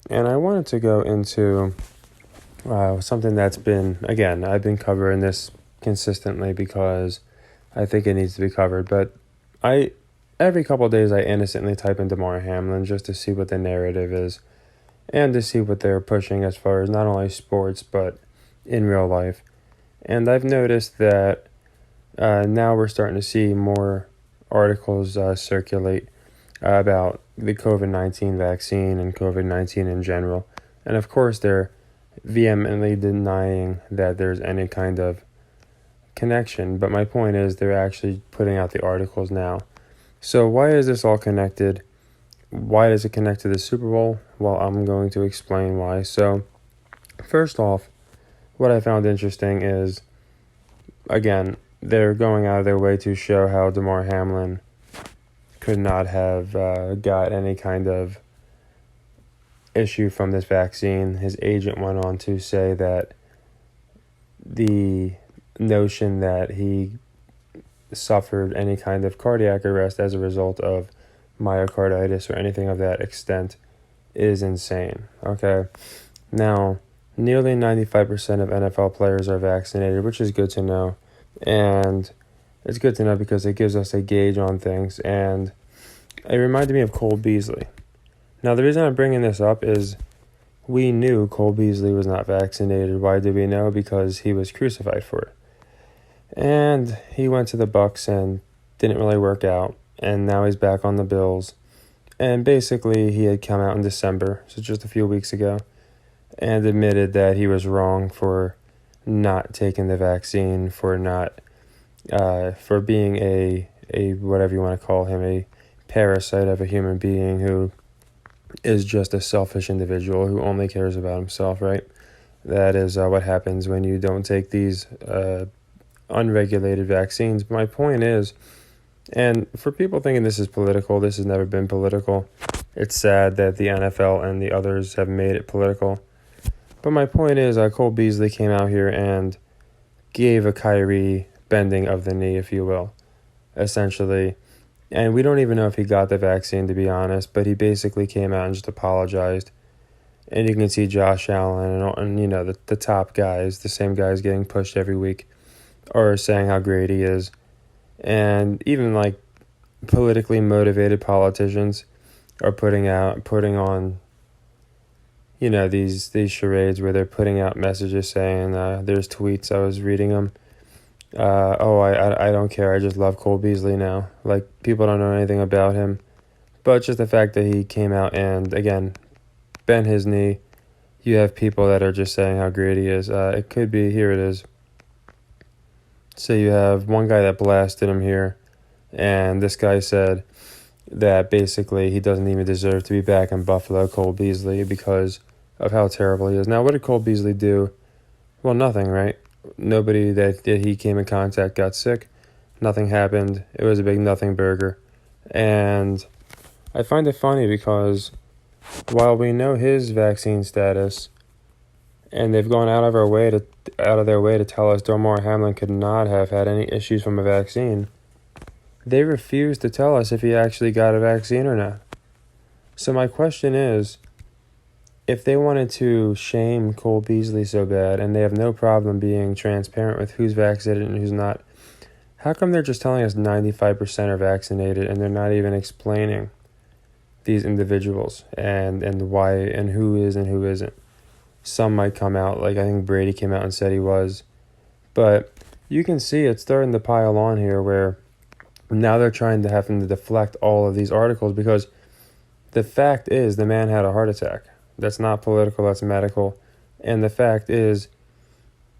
And I wanted to go into something that's been, again, I've been covering this consistently because I think it needs to be covered. But every couple of days, I innocently type in Damar Hamlin just to see what the narrative is and to see what they're pushing as far as not only sports, but in real life. And I've noticed that now we're starting to see more articles circulate about the COVID-19 vaccine and COVID-19 in general. And of course, they're vehemently denying that there's any kind of connection. But my point is they're actually putting out the articles now. So why is this all connected? Why does it connect to the Super Bowl? Well, I'm going to explain why. So first off, what I found interesting is, again, they're going out of their way to show how Damar Hamlin could not have got any kind of issue from this vaccine. His agent went on to say that the notion that he suffered any kind of cardiac arrest as a result of myocarditis or anything of that extent is insane. Okay. Now, nearly 95% of NFL players are vaccinated, which is good to know. And it's good to know because it gives us a gauge on things. And it reminded me of Cole Beasley. Now, the reason I'm bringing this up is we knew Cole Beasley was not vaccinated. Why did we know? Because he was crucified for it. And he went to the Bucs and didn't really work out. And now he's back on the Bills. And basically, he had come out in December, so just a few weeks ago, and admitted that he was wrong for not taking the vaccine, for being a whatever you want to call him, a parasite of a human being who is just a selfish individual who only cares about himself, right? That is what happens when you don't take these unregulated vaccines. But my point is, and for people thinking this is political, this has never been political. It's sad that the NFL and the others have made it political. But my point is, Cole Beasley came out here and gave a Kyrie bending of the knee, if you will, essentially. And we don't even know if he got the vaccine, to be honest, but he basically came out and just apologized. And you can see Josh Allen and you know, the top guys, the same guys getting pushed every week, are saying how great he is. And even like politically motivated politicians are putting on, you know, these charades where they're putting out messages saying, there's tweets, I was reading them. I don't care, I just love Cole Beasley now. Like, people don't know anything about him. But just the fact that he came out and, again, bent his knee, you have people that are just saying how great he is. It could be, here it is. So you have one guy that blasted him here, and this guy said that basically he doesn't even deserve to be back in Buffalo, Cole Beasley, because of how terrible he is. Now, what did Cole Beasley do? Well, nothing, right? Nobody that he came in contact got sick. Nothing happened. It was a big nothing burger. And I find it funny because while we know his vaccine status, and they've gone out of their way to tell us Damar Hamlin could not have had any issues from a vaccine, they refuse to tell us if he actually got a vaccine or not. So my question is, if they wanted to shame Cole Beasley so bad, and they have no problem being transparent with who's vaccinated and who's not, how come they're just telling us 95% are vaccinated and they're not even explaining these individuals and why and who is and who isn't? Some might come out, like I think Brady came out and said he was. But you can see it's starting to pile on here where now they're trying to have to deflect all of these articles because the fact is the man had a heart attack. That's not political, that's medical. And the fact is,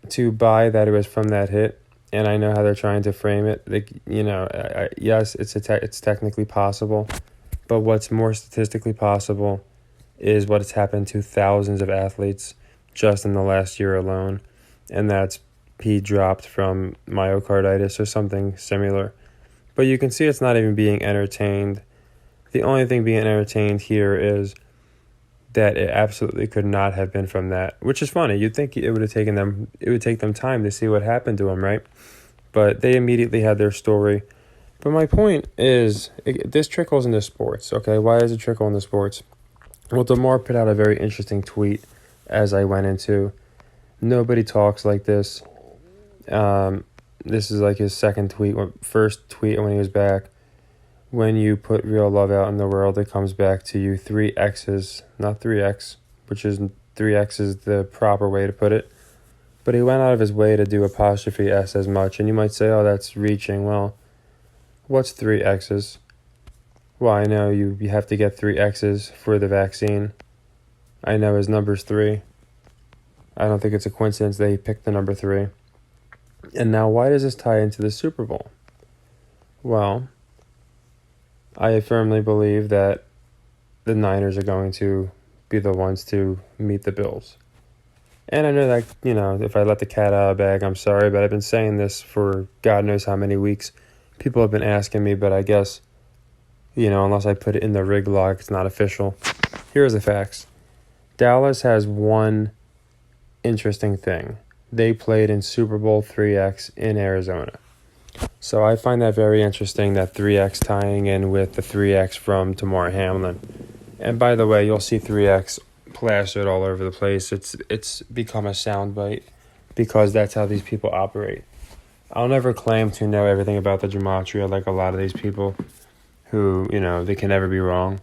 to buy that it was from that hit, and I know how they're trying to frame it, like, you know, yes, it's technically possible, but what's more statistically possible is what has happened to thousands of athletes just in the last year alone, and that's he dropped from myocarditis or something similar. But you can see it's not even being entertained. The only thing being entertained here is that it absolutely could not have been from that, which is funny. You'd think it would take them time to see what happened to him, right? But they immediately had their story. But my point is, this trickles into sports, okay? Why does it trickle into sports? Well, Damar put out a very interesting tweet as I went into. Nobody talks like this. This is like his second tweet, first tweet when he was back. When you put real love out in the world, it comes back to you. 3X's, not 3X, which is 3X is the proper way to put it. But he went out of his way to do apostrophe S as much. And you might say, oh, that's reaching. Well, what's 3X's? Well, I know you have to get 3X's for the vaccine. I know his number's 3. I don't think it's a coincidence that he picked the number 3. And now why does this tie into the Super Bowl? Well, I firmly believe that the Niners are going to be the ones to meet the Bills. And I know that, if I let the cat out of the bag, I'm sorry, but I've been saying this for God knows how many weeks. People have been asking me, but I guess, unless I put it in the rig log, it's not official. Here's the facts. Dallas has one interesting thing. They played in Super Bowl 3X in Arizona. So I find that very interesting, that 3X tying in with the 3X from Damar Hamlin. And by the way, you'll see 3X plastered all over the place. It's become a soundbite because that's how these people operate. I'll never claim to know everything about the gematria like a lot of these people who, they can never be wrong.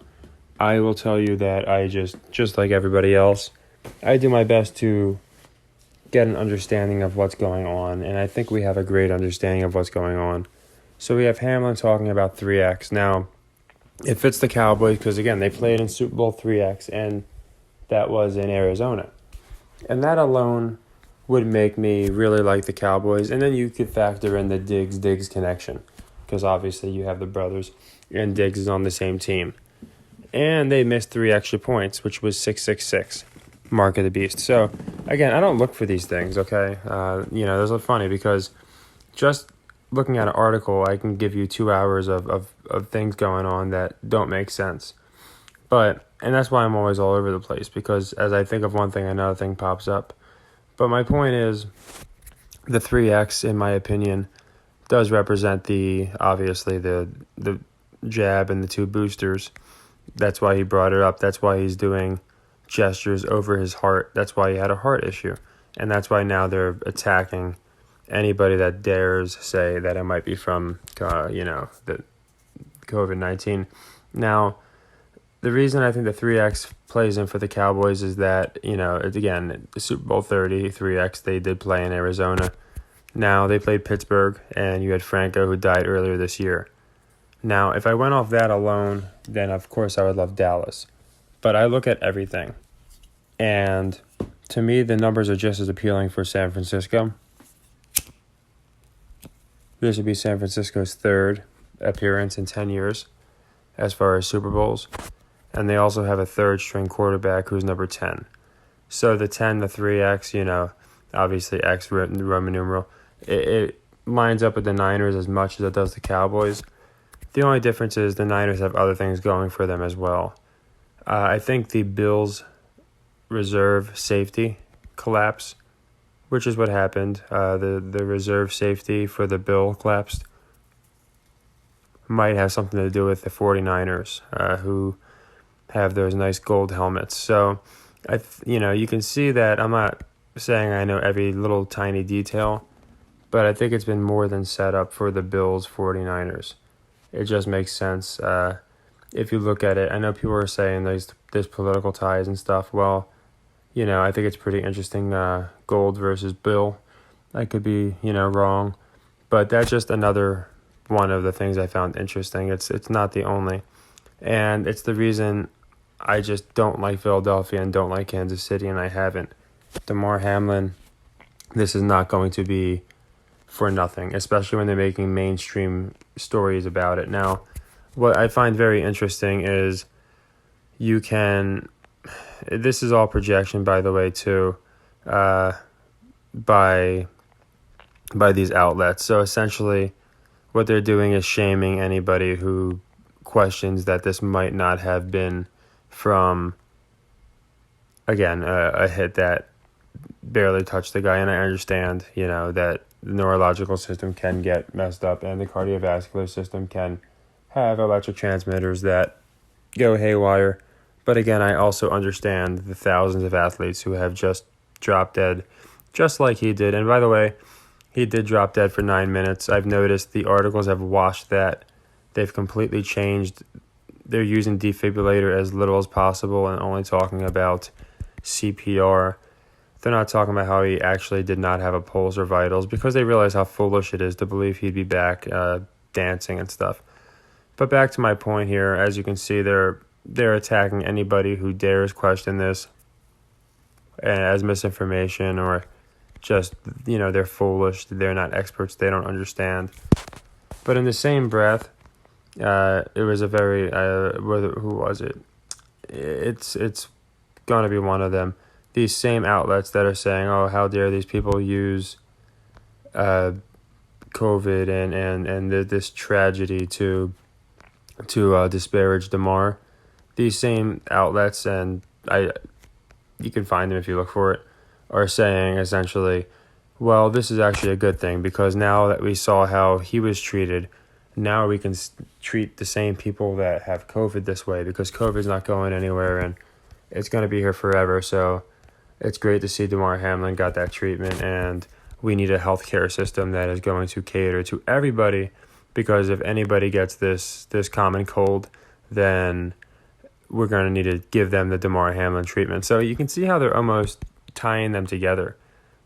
I will tell you that I just like everybody else, I do my best to get an understanding of what's going on, and I think we have a great understanding of what's going on. So we have Hamlin talking about 3X. Now, it fits the Cowboys because, again, they played in Super Bowl 3X, and that was in Arizona. And that alone would make me really like the Cowboys. And then you could factor in the Diggs connection because obviously you have the brothers, and Diggs is on the same team. And they missed 3 extra points, which was 666. Mark of the beast. So, again, I don't look for these things, okay? Those are funny because just looking at an article, I can give you 2 hours of things going on that don't make sense. And that's why I'm always all over the place, because as I think of one thing, another thing pops up. But my point is, the 3X, in my opinion, does represent obviously the jab and the 2 boosters. That's why he brought it up. That's why he's doing gestures over his heart. That's why he had a heart issue. And that's why now they're attacking anybody that dares say that it might be from, the COVID-19. Now, the reason I think the 3X plays in for the Cowboys is that, again, Super Bowl 30, 3X, they did play in Arizona. Now, they played Pittsburgh, and you had Franco, who died earlier this year. Now, if I went off that alone, then of course I would love Dallas. But I look at everything. And to me, the numbers are just as appealing for San Francisco. This would be San Francisco's 3rd appearance in 10 years as far as Super Bowls. And they also have a 3rd-string quarterback who's number 10. So the 10, the 3X, obviously X, Roman numeral, it lines up with the Niners as much as it does the Cowboys. The only difference is the Niners have other things going for them as well. I think the Bills' reserve safety collapse, which is what happened. The reserve safety for the Bill collapsed. Might have something to do with the 49ers, who have those nice gold helmets. So, you can see that I'm not saying I know every little tiny detail, but I think it's been more than set up for the Bills 49ers. It just makes sense. If you look at it, I know people are saying there's political ties and stuff. Well, I think it's pretty interesting, gold versus Bill. I could be, wrong. But that's just another one of the things I found interesting. It's not the only. And it's the reason I just don't like Philadelphia and don't like Kansas City, and I haven't. Damar Hamlin, this is not going to be for nothing, especially when they're making mainstream stories about it. Now, what I find very interesting is this is all projection, by the way, too, by these outlets. So essentially what they're doing is shaming anybody who questions that this might not have been from, again, a hit that barely touched the guy. And I understand, that the neurological system can get messed up and the cardiovascular system can have electric transmitters that go haywire. But again, I also understand the thousands of athletes who have just dropped dead, just like he did. And by the way, he did drop dead for 9 minutes. I've noticed the articles have washed that. They've completely changed. They're using defibrillator as little as possible and only talking about CPR. They're not talking about how he actually did not have a pulse or vitals because they realize how foolish it is to believe he'd be back dancing and stuff. But back to my point here, as you can see, they're attacking anybody who dares question this as misinformation or just, they're foolish. They're not experts. They don't understand. But in the same breath, it was a very, who was it? It's going to be one of them. These same outlets that are saying, oh, how dare these people use COVID and this tragedy to disparage Damar. These same outlets, and you can find them if you look for it, are saying essentially, well, this is actually a good thing because now that we saw how he was treated, now we can treat the same people that have COVID this way because COVID's not going anywhere and it's going to be here forever. So it's great to see Damar Hamlin got that treatment, and we need a healthcare system that is going to cater to everybody because if anybody gets this common cold, then we're going to need to give them the Damar Hamlin treatment. So you can see how they're almost tying them together.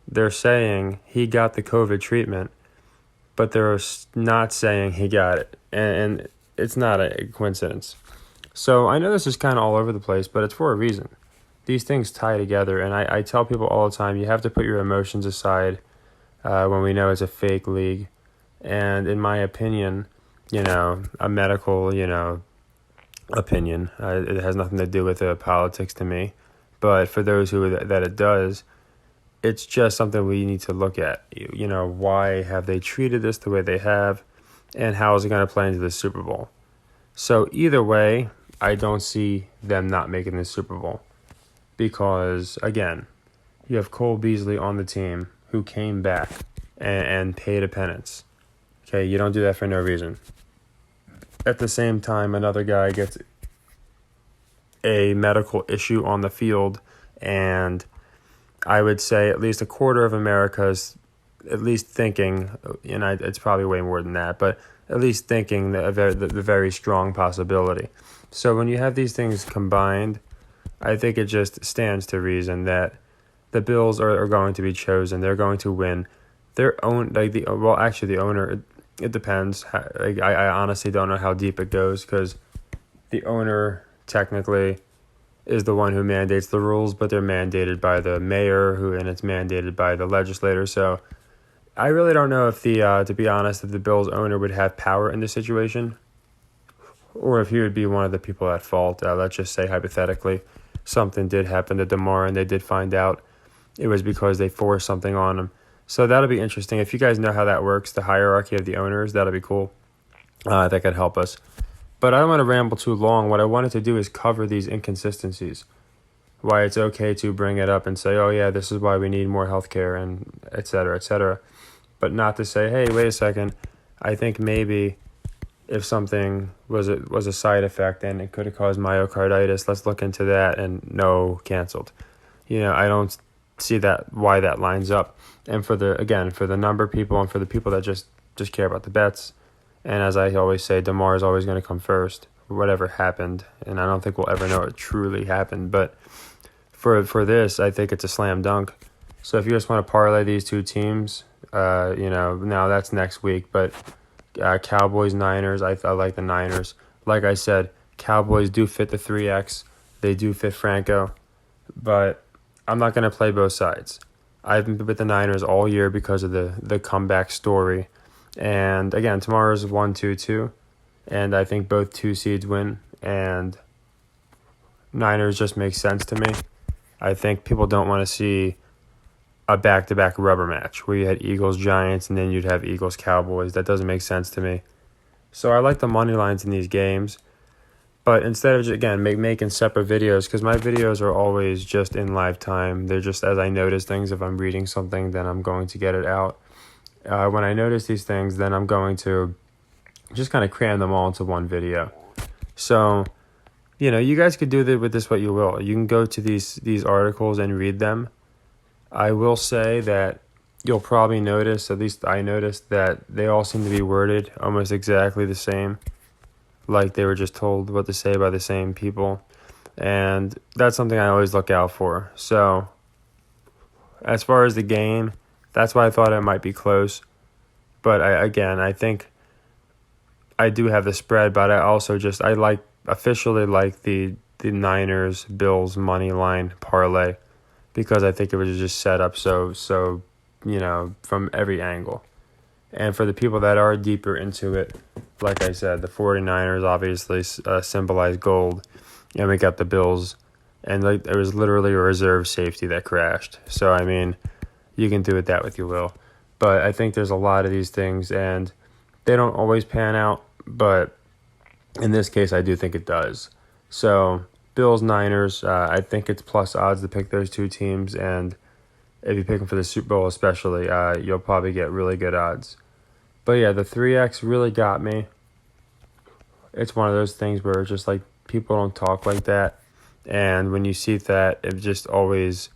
They're saying he got the COVID treatment, but they're not saying he got it. And it's not a coincidence. So I know this is kind of all over the place, but it's for a reason. These things tie together. And I tell people all the time, you have to put your emotions aside when we know it's a fake league. And in my opinion, a medical, opinion, it has nothing to do with politics to me. But for those that it does, it's just something we need to look at. Why have they treated this the way they have, and how is it going to play into the Super Bowl? So either way, I don't see them not making the Super Bowl because, again, you have Cole Beasley on the team who came back and paid a penance. Okay, you don't do that for no reason. At the same time, another guy gets a medical issue on the field, and I would say at least a quarter of America's at least thinking, it's probably way more than that, but at least thinking the very strong possibility. So when you have these things combined, I think it just stands to reason that the Bills are going to be chosen. They're going to win. Their own, the owner, it depends. I honestly don't know how deep it goes because the owner technically is the one who mandates the rules, but they're mandated by the mayor, and it's mandated by the legislator. So I really don't know if to be honest, if the Bills owner would have power in this situation, or if he would be one of the people at fault. Let's just say hypothetically, something did happen to Damar and they did find out it was because they forced something on him. So that'll be interesting. If you guys know how that works, the hierarchy of the owners, that'll be cool. That could help us. But I don't want to ramble too long. What I wanted to do is cover these inconsistencies. Why it's okay to bring it up and say, oh yeah, this is why we need more healthcare and et cetera, et cetera. But not to say, hey, wait a second. I think maybe if something was a side effect and it could have caused myocarditis, let's look into that, and no, canceled. I don't see why that lines up. And for the number of people and for the people that just care about the bets, and as I always say, Damar is always going to come first, whatever happened, and I don't think we'll ever know it truly happened. But for this, I think it's a slam dunk. So if you just want to parlay these two teams, now that's next week. But Cowboys, Niners, I like the Niners. Like I said, Cowboys do fit the 3X. They do fit Franco. But I'm not going to play both sides. I've been with the Niners all year because of the comeback story. And again, tomorrow's 1-2-2. And I think both 2 seeds win. And Niners just makes sense to me. I think people don't want to see a back-to-back rubber match where you had Eagles-Giants and then you'd have Eagles-Cowboys. That doesn't make sense to me. So I like the money lines in these games. But instead of, again, making separate videos, because my videos are always just in live time. They're just as I notice things. If I'm reading something, then I'm going to get it out. When I notice these things, then I'm going to just kind of cram them all into one video. So You guys could do with this what you will. You can go to these articles and read them. I will say that you'll probably notice, at least I noticed, that they all seem to be worded almost exactly the same, like they were just told what to say by the same people. And that's something I always look out for. So, as far as the game, that's why I thought it might be close. But I think I do have the spread, but I also officially like the Niners Bills money line parlay because I think it was just set up so from every angle. And for the people that are deeper into it, like I said, the 49ers obviously symbolize gold, and we got the Bills, and like it was literally a reserve safety that crashed. So I mean, you can do with that what you will, but I think there's a lot of these things, and they don't always pan out, but in this case, I do think it does. So Bills Niners, I think it's plus odds to pick those two teams, and if you pick them for the Super Bowl especially, you'll probably get really good odds. But yeah, the 3X really got me. It's one of those things where it's just like people don't talk like that. And when you see that, it just always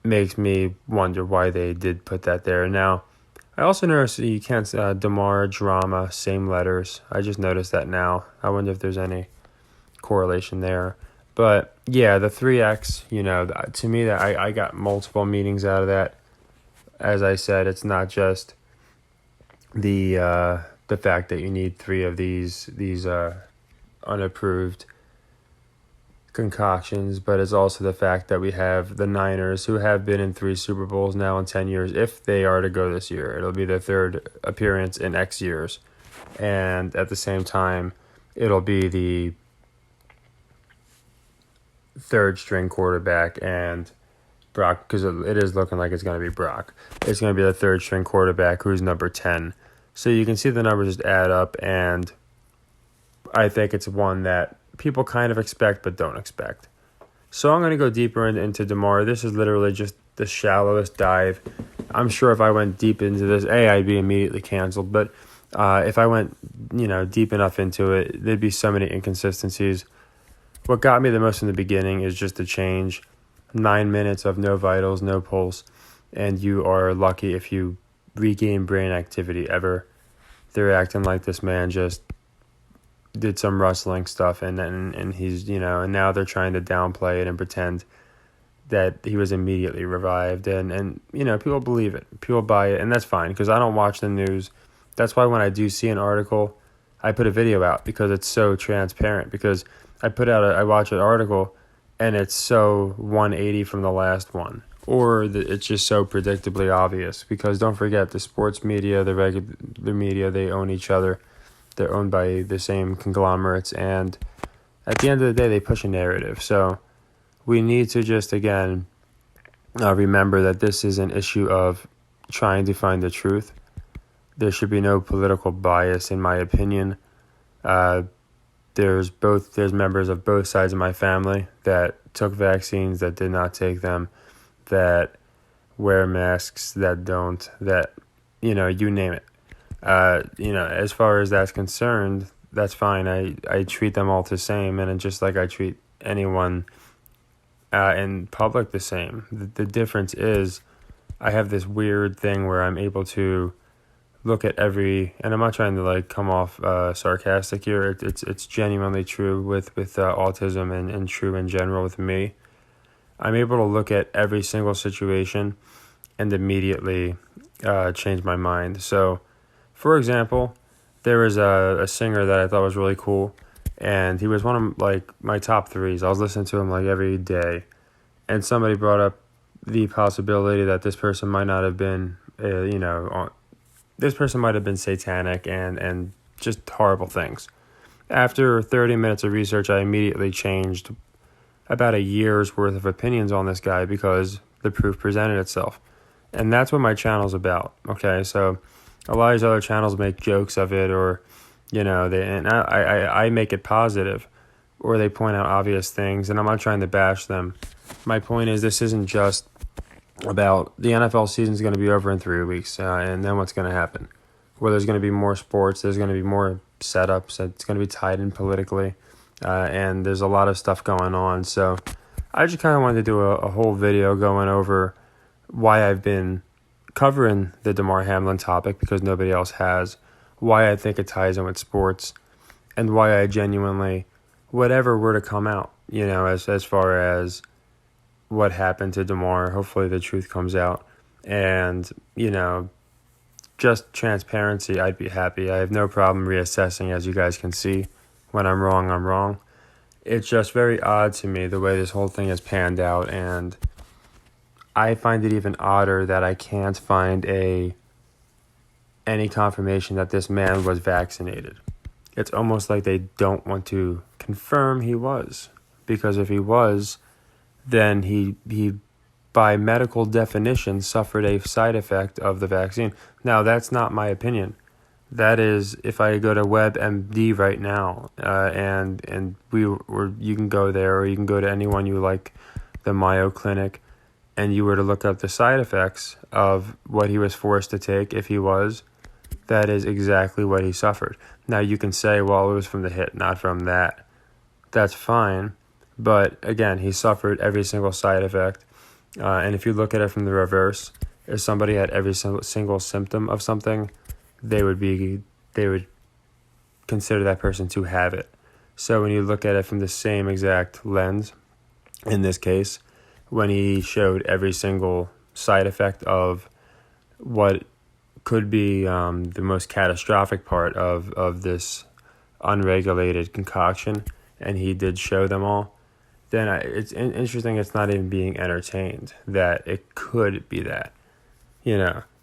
makes me wonder why they did put that there. Now, I also noticed you can't Damar, drama, same letters. I just noticed that now. I wonder if there's any correlation there. But yeah, the 3X, to me, that I got multiple meanings out of that. As I said, it's not just the fact that you need three of these unapproved concoctions, but it's also the fact that we have the Niners, who have been in 3 Super Bowls now in 10 years. If they are to go this year, it'll be their third appearance in X years, and at the same time, it'll be the third string quarterback, and Brock, because it is looking like it's going to be Brock. It's going to be the third string quarterback who's number 10. So you can see the numbers just add up, and I think it's one that people kind of expect but don't expect. So I'm going to go deeper into Damar. This is literally just the shallowest dive. I'm sure if I went deep into this, I'd be immediately canceled. But if I went, deep enough into it, there'd be so many inconsistencies. What got me the most in the beginning is just the change. 9 minutes of no vitals, no pulse, and you are lucky if you regain brain activity ever. They're acting like this man just did some wrestling stuff, and he's, and now they're trying to downplay it and pretend that he was immediately revived, and people believe it, people buy it, and that's fine, because I don't watch the news. That's why when I do see an article, I put a video out, because it's so transparent, because I watch an article, and it's so 180 from the last one, or it's just so predictably obvious, because don't forget, the sports media, the regular media, they own each other. They're owned by the same conglomerates, and at the end of the day, they push a narrative. So we need to just, again, remember that this is an issue of trying to find the truth. There should be no political bias, in my opinion. There's members of both sides of my family that took vaccines, that did not take them, that wear masks, that don't, that, you name it. As far as that's concerned, that's fine. I treat them all the same, and just like I treat anyone in public the same. The difference is I have this weird thing where I'm able to look at every, and I'm not trying to come off sarcastic here. It's genuinely true with autism and true in general with me. I'm able to look at every single situation and immediately change my mind. So, for example, there was a singer that I thought was really cool, and he was one of my top 3s. I was listening to him every day, and somebody brought up the possibility that this person might not have been, this person might have been satanic and just horrible things. After 30 minutes of research, I immediately changed about a year's worth of opinions on this guy because the proof presented itself. And that's what my channel's about, okay? So a lot of these other channels make jokes of it, or, I make it positive, or they point out obvious things, and I'm not trying to bash them. My point is, this isn't just about the NFL season's going to be over in 3 weeks, and then what's going to happen? Well, there's going to be more sports, there's going to be more setups, it's going to be tied in politically. and there's a lot of stuff going on. So I just kind of wanted to do a whole video going over why I've been covering the Damar Hamlin topic, because nobody else has, why I think it ties in with sports, and why I genuinely, whatever were to come out, as far as what happened to Damar, hopefully the truth comes out. And, just transparency, I'd be happy. I have no problem reassessing, as you guys can see. When I'm wrong, I'm wrong. It's just very odd to me the way this whole thing has panned out, and I find it even odder that I can't find any confirmation that this man was vaccinated. It's almost like they don't want to confirm he was, because if he was, then he by medical definition suffered a side effect of the vaccine. Now, that's not my opinion. That is, if I go to WebMD right now, and you can go there, or you can go to anyone you like, the Mayo Clinic, and you were to look up the side effects of what he was forced to take if he was, that is exactly what he suffered. Now, you can say, well, it was from the hit, not from that. That's fine. But again, he suffered every single side effect. And if you look at it from the reverse, if somebody had every single symptom of something, they would consider that person to have it. So when you look at it from the same exact lens, in this case, when he showed every single side effect of what could be the most catastrophic part of this unregulated concoction, and he did show them all, then it's interesting it's not even being entertained that it could be that,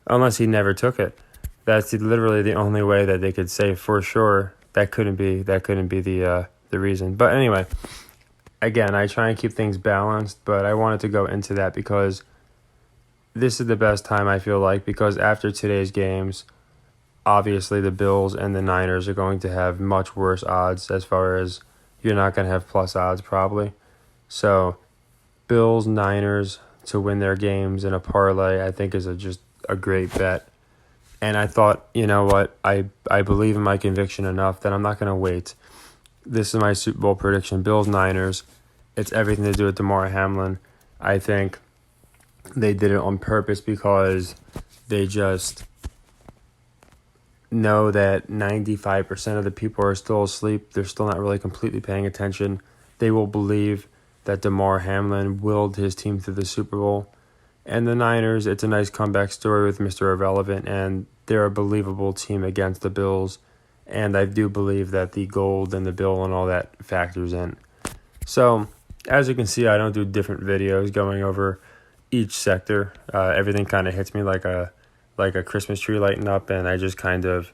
unless he never took it. That's literally the only way that they could say for sure that couldn't be the reason. But anyway, again, I try and keep things balanced, but I wanted to go into that because this is the best time, I feel like, because after today's games, obviously the Bills and the Niners are going to have much worse odds, as far as you're not going to have plus odds probably. So Bills, Niners to win their games in a parlay, I think is just a great bet. And I thought, you know what, I believe in my conviction enough that I'm not going to wait. This is my Super Bowl prediction, Bills, Niners. It's everything to do with Damar Hamlin. I think they did it on purpose because they just know that 95% of the people are still asleep. They're still not really completely paying attention. They will believe that Damar Hamlin willed his team to the Super Bowl. And the Niners, it's a nice comeback story with Mr. Irrelevant, and they're a believable team against the Bills. And I do believe that the gold and the bill and all that factors in. So, as you can see, I don't do different videos going over each sector. Everything kind of hits me like a Christmas tree lighting up, and I just kind of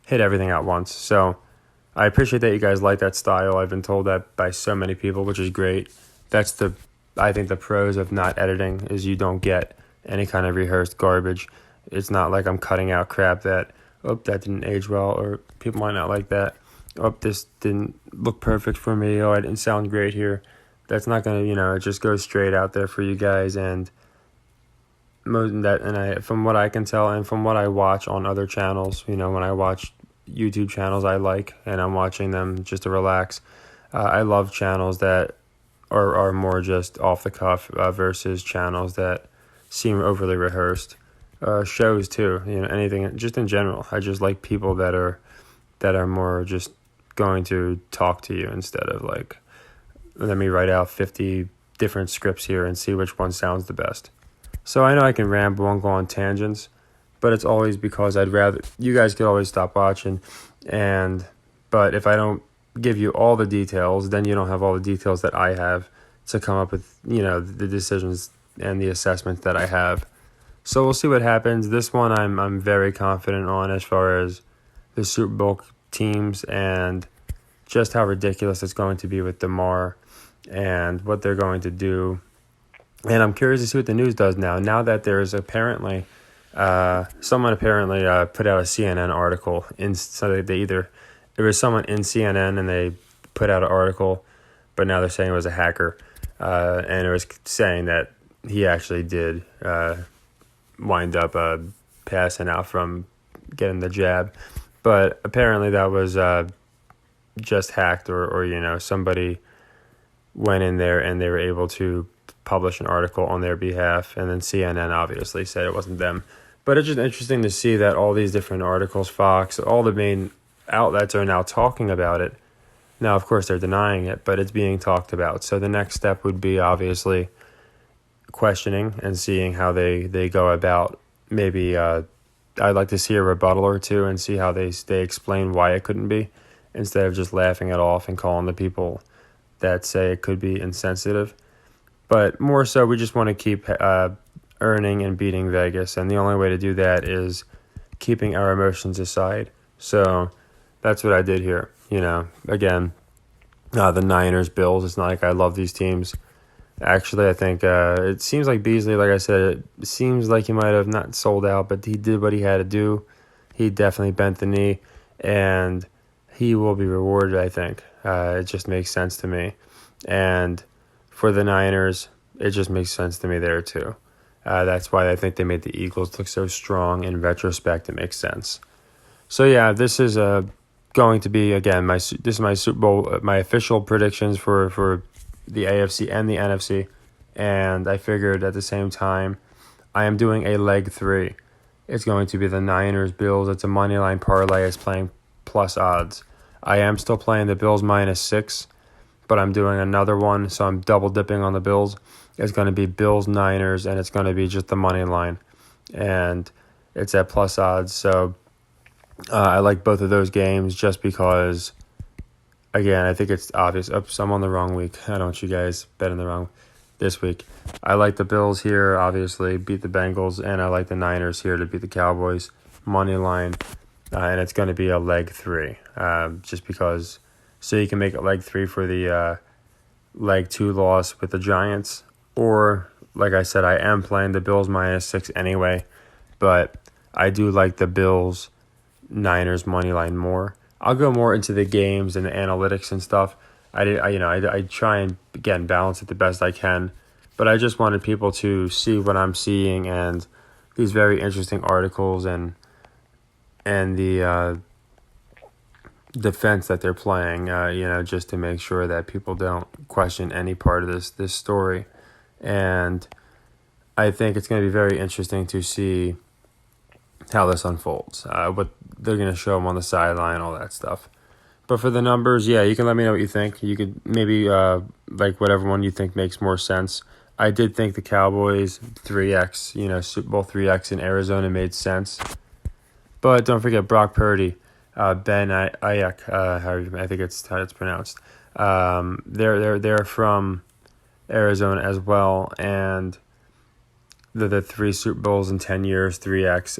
hit everything at once. So, I appreciate that you guys like that style. I've been told that by so many people, which is great. That's I think the pros of not editing is you don't get any kind of rehearsed garbage. It's not like I'm cutting out crap that didn't age well, or people might not like that. This didn't look perfect for me. I didn't sound great here. That's not going to, it just goes straight out there for you guys. And from what I can tell and from what I watch on other channels, when I watch YouTube channels I like and I'm watching them just to relax, I love channels that are more just off the cuff versus channels that seem overly rehearsed. Shows too, anything just in general. I just like people that are more just going to talk to you instead of like, let me write out 50 different scripts here and see which one sounds the best. So I know I can ramble and go on tangents, but it's always because you guys could always stop watching, but if I don't give you all the details, then you don't have all the details that I have to come up with, the decisions and the assessments that I have. So we'll see what happens. This one I'm very confident on, as far as the Super Bowl teams and just how ridiculous it's going to be with Damar and what they're going to do. And I'm curious to see what the news does now that there is apparently someone put out a CNN article there was someone in CNN and they put out an article, but now they're saying it was a hacker, and it was saying that he actually did wind up passing out from getting the jab, but apparently that was just hacked, or somebody went in there and they were able to publish an article on their behalf, and then CNN obviously said it wasn't them. But it's just interesting to see that all these different articles, Fox, all the main outlets are now talking about it. Now, of course, they're denying it, but it's being talked about. So the next step would be obviously questioning and seeing how they go about. Maybe I'd like to see a rebuttal or two and see how they explain why it couldn't be, instead of just laughing it off and calling the people that say it could be insensitive. But more so, we just want to keep earning and beating Vegas, and the only way to do that is keeping our emotions aside. So that's what I did here. Again, the Niners, Bills, it's not like I love these teams. Actually, I think it seems like Beasley, like I said, it seems like he might have not sold out, but he did what he had to do. He definitely bent the knee, and he will be rewarded, I think. It just makes sense to me. And for the Niners, it just makes sense to me there too. That's why I think they made the Eagles look so strong. In retrospect, it makes sense. So yeah, this is going to be, again, this is my Super Bowl, my official predictions for the AFC and the NFC. And I figured at the same time, I am doing a leg 3. It's going to be the Niners Bills. It's a money line parlay. It's playing plus odds. I am still playing the Bills -6, but I'm doing another one, so I'm double dipping on the Bills. It's going to be Bills Niners, and it's going to be just the money line, and it's at plus odds. So I like both of those games just because, again, I think it's obvious. Oops, I'm on the wrong week. I don't want you guys betting the wrong this week. I like the Bills here, obviously, beat the Bengals, and I like the Niners here to beat the Cowboys. Money line, and it's going to be a leg 3, just because, so you can make it leg 3 for the leg 2 loss with the Giants. Or, like I said, I am playing the Bills -6 anyway, but I do like the Bills Niners money line more. I'll go more into the games and the analytics and stuff. I try and, again, balance it the best I can, but I just wanted people to see what I'm seeing and these very interesting articles and the defense that they're playing, just to make sure that people don't question any part of this story. And I think it's going to be very interesting to see how this unfolds, what they're going to show them on the sideline, all that stuff. But for the numbers, yeah, you can let me know what you think. You could maybe like whatever one you think makes more sense. I did think the Cowboys 3X, Super Bowl 3X in Arizona made sense. But don't forget Brock Purdy, Ben Ayek, I think it's how it's pronounced. They're from Arizona as well, and the 3 Super Bowls in 10 years, 3X.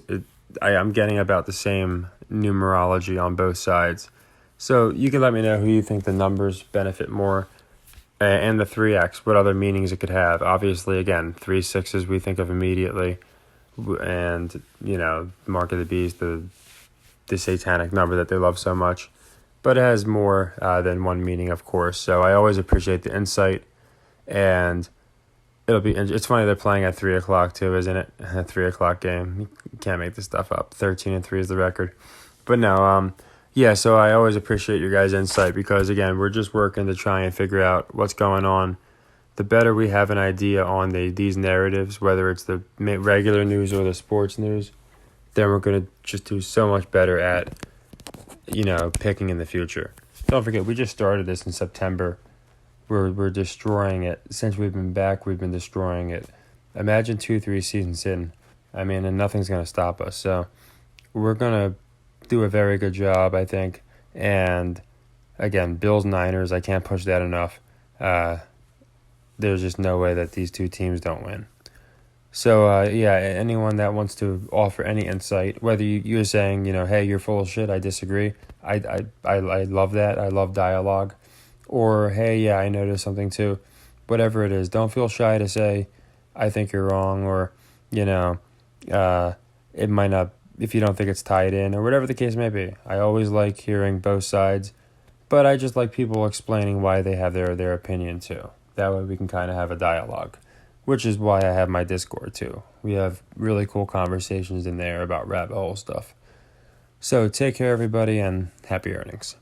I'm getting about the same numerology on both sides. So you can let me know who you think the numbers benefit more, and the 3X, what other meanings it could have. Obviously, again, 3 6s we think of immediately, and Mark of the Beast, the satanic number that they love so much. But it has more than one meaning, of course. So I always appreciate the insight, and it's funny they're playing at 3:00 too, isn't it? A 3:00 game. You can't make this stuff up. 13-3 is the record. But no, yeah, so I always appreciate your guys' insight because, again, we're just working to try and figure out what's going on. The better we have an idea on these narratives, whether it's the regular news or the sports news, then we're going to just do so much better at, picking in the future. Don't forget, we just started this in September. We're destroying it. Since we've been back, we've been destroying it. Imagine 2-3 seasons in. And nothing's going to stop us. So we're going to do a very good job, I think. And, again, Bills-Niners, I can't push that enough. There's just no way that these two teams don't win. So, anyone that wants to offer any insight, whether you're saying, hey, you're full of shit, I disagree. I love that. I love dialogue. Or, hey, yeah, I noticed something too. Whatever it is, don't feel shy to say, I think you're wrong, or, it might not, if you don't think it's tied in, or whatever the case may be. I always like hearing both sides, but I just like people explaining why they have their opinion too. That way we can kind of have a dialogue, which is why I have my Discord too. We have really cool conversations in there about rabbit hole stuff. So take care, everybody, and happy earnings.